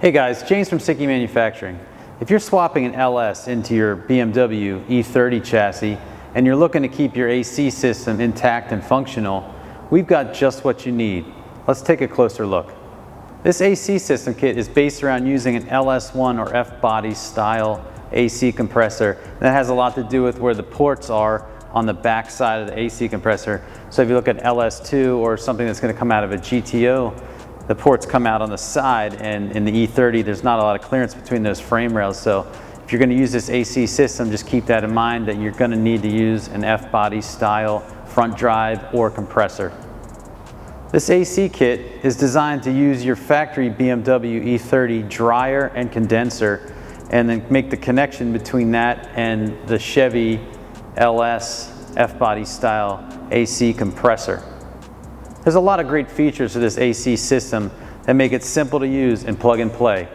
Hey guys, James from SIKKY Manufacturing. If you're swapping an LS into your BMW E30 chassis and you're looking to keep your AC system intact and functional, we've got just what you need. Let's take a closer look. This AC system kit is based around using an LS1 or F-body style AC compressor. That has a lot to do with where the ports are on the back side of the AC compressor. So if you look at LS2 or something that's going to come out of a GTO, the ports come out on the side, and in the E30 there's not a lot of clearance between those frame rails. So if you're going to use this AC system, just keep that in mind that you're going to need to use an F-body style front drive or compressor. This AC kit is designed to use your factory BMW E30 dryer and condenser and then make the connection between that and the Chevy LS F-body style AC compressor. There's a lot of great features to this AC system that make it simple to use and plug and play.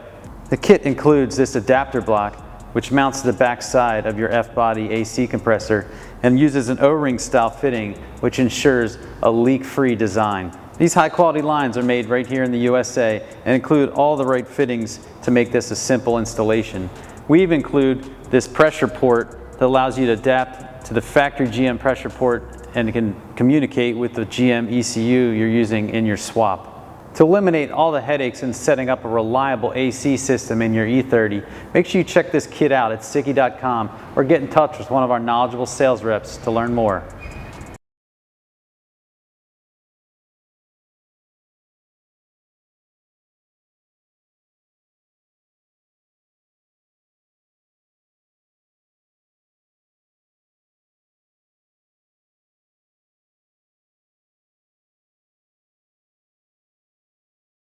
The kit includes this adapter block which mounts to the back side of your F-body AC compressor and uses an O-ring style fitting which ensures a leak-free design. These high-quality lines are made right here in the USA and include all the right fittings to make this a simple installation. We even include this pressure port that allows you to adapt to the factory GM pressure port and it can communicate with the GM ECU you're using in your swap. To eliminate all the headaches in setting up a reliable AC system in your E30, make sure you check this kit out at SIKKY.com or get in touch with one of our knowledgeable sales reps to learn more.